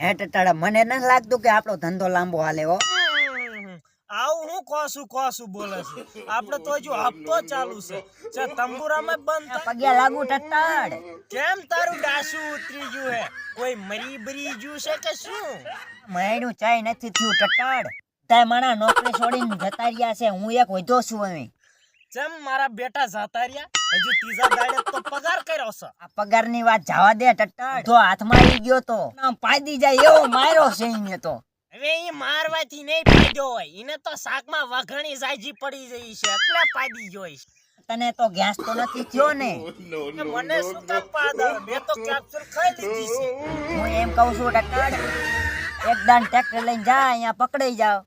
હે ટટાડા, મને નથી લાગતું કે આપણો ધંધો લાંબો હાલે હો. આવું હું કોસું બોલે છે. આપણે તો હજુ હપ્તો ચાલુ છે તંબુરામાં બંધ થાય. પગે લાગુ ટટાડ. કેમ તારું ડાસું ઉતરી ગયું હે? કોઈ મરી બરી ગયું છે કે શું? મહિનું ચાય નથી થયું ટટાડ. તાય માણા નોકરી છોડીને જતા રહ્યા છે, હું એક વધ્યો છું હવે. જેમ મારા બેટા જતા રહ્યા, હજુ ત્રીજા દાડે તો પગાર કર્યો છે. આ પગારની વાત જવા દે ટટાડ. તો હાથમાં આવી ગયો તો આમ પાડી જાય એવો માર્યો છે એને તો. હવે એ મારવાથી નહીં ફાયદો હોય, એને તો શાકમાં વઘણી જાયજી પડી જઈ છે એટલે પાડી જોઈશ. તને તો ગેસ તો નથી થયો ને? મને શું કામ પાડ? મેં તો કેપ્સ્યુલ ખાઈ લીધી છે. હું એમ કહું છું ટટાડ, એક દાન ટ્રેક્ટર લઈને જા, અહીંયા પકડાઈ જાવ.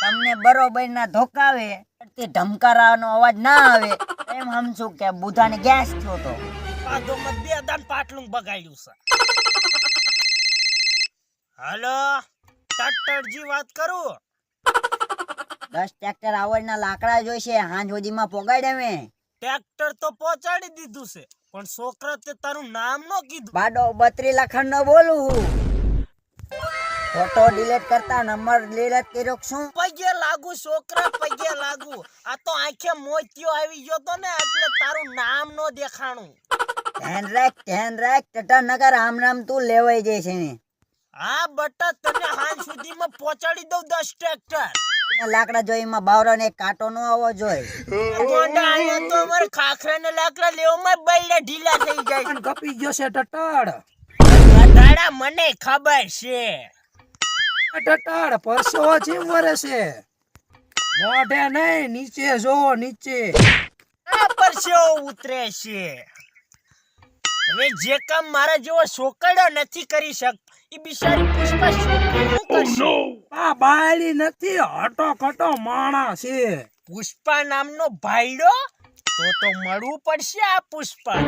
તમને બરોબર ના ધોકાવે, તે ધમકારાનો અવાજ ના આવે એમ સમજુ કે બુધાને ગેસ થયો તો. પાદો માં બે દાન પાટલું બગાડ્યું છે. હાલો ટ્રેક્ટરજી વાત કરું. 10 ટ્રેક્ટર આવડના લાકડા જોઈશે, હાંજ સુધીમાં પોગાડે મેં. ટ્રેક્ટર તો પહોંચાડી દીધું છે, પણ છોકરા તે તારું નામ નો કીધું. બાડો 32 લાખ નો બોલું. ફોટો ડિલીટ કરતા નંબર ડિલીટ કર્યો શું? પગે લાગુ છોકરા, પગે લાગુ. આ તો આંખે મોતિયો આવી ગયો તો ને એટલે તારું નામ નો દેખાણું. ધ્યાન રાખ ટટા, નગર આમ નામ તું લેવાઈ જાય છે ને. હા બટા, તને હાંજ સુધીમાં પહોંચાડી દઉં 10 ટ્રેક્ટર. લાકડા જોઈમાં બાવરો ને કાંટો નો આવવો જોઈએ. ગોંડા આયા તો અમારે ખાખરા ને લાકડા લેવામાં બૈડા ઢીલા થઈ જાય. પણ કપી ગયો છે ટટાડ. ગધાડા, મને ખબર છે. ટટાડ પરસેવો ચીમ વરે છે. મોઢે નહીં, નીચે જોવો નીચે. આ પરસેવો ઉતરે છે. હવે જે કામ મારા જેવો છોકરો નથી કરી શકતો, એ બિચારી પુષ્પા શું કરશે? આ બાયડી નથી, હટો ખટો માણા છે. પુષ્પા નામનો ભાઈડો તો મળવું પડશે આ પુષ્પા.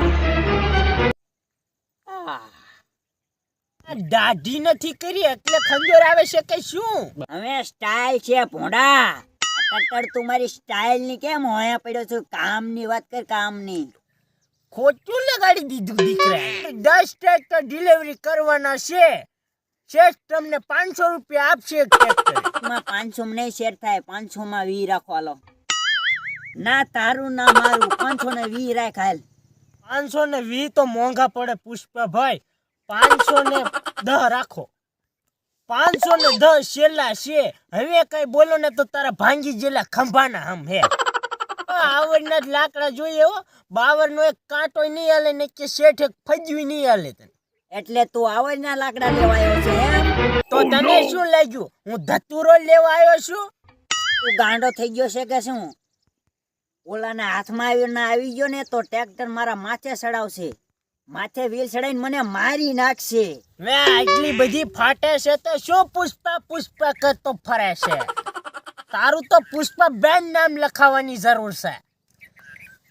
દાઢી નથી કરી એટલે ખંજોર આવે છે કે શું? હવે સ્ટાઇલ છે ભોંડા. ટટ્ટર તું મારી સ્ટાઇલ ની કેમ હોયા પડ્યો છું? કામ ની વાત કર, કામ ની. ખોટું લગાડી દીધું દીકરા. 10 ટ્રેક્ટર ડિલિવરી કરવાના છે. શેઠ તમને 500 રૂપિયા આપશે એક ટ્રેક્ટર. 500 માં નહીં શેર થાય, 500 માં 20 રાખો હાલો. ના તારું ના મારું, 500 ને 20 રાખ હાલ. 520 તો મોંઘા પડે પુષ્પાભાઈ. 510 રાખો. 510 છેલ્લા છે. હવે કઈ બોલો ને તો તારા ભાંગી જેલા ખંભાના હમ હે. આવડના જ લાકડા જોઈએ હો. બાવરનો એક કાંટો નહીં હાલે ને કે શેઠ એક ફજવી નહીં હાલે તને. એટલે તું આવડના લાકડા લેવા આવ્યો છે એમ? તો તને શું લાગ્યું હું ધતુરો લેવા આવ્યો છું? તું ગાંડો થઈ ગયો છે કે શું? ઓલાના હાથમાં આવી ગયો ને તો ટ્રેક્ટર મારા માથે ચડાવશે. માથે વ્હીલ ચડાઈને મને મારી નાખશે. મે આટલી બધી ફાટે છે તો શું પુષ્પા કરતો ફરે છે? તારું તો પુષ્પા બેન નામ લખાવવાની જરૂર છે.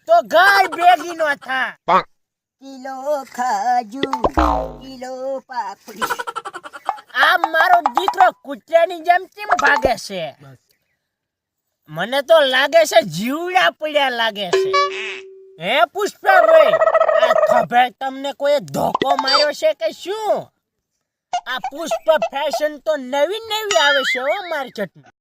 તો ગાય ભેગી નો થા. કિલો ખાજુ, કિલો પાપડી. આ મારો દીકરો કૂતરાની જેમ કેમ ભાગે છે? મને તો લાગે છે જીવડા પડ્યા લાગે છે. હે પુષ્પાભાઈ, આ ખભે તમને કોઈ ધોકો માર્યો છે કે શું? આ પુષ્પા ફેશન તો નવી આવે છે હો માર્કેટમાં.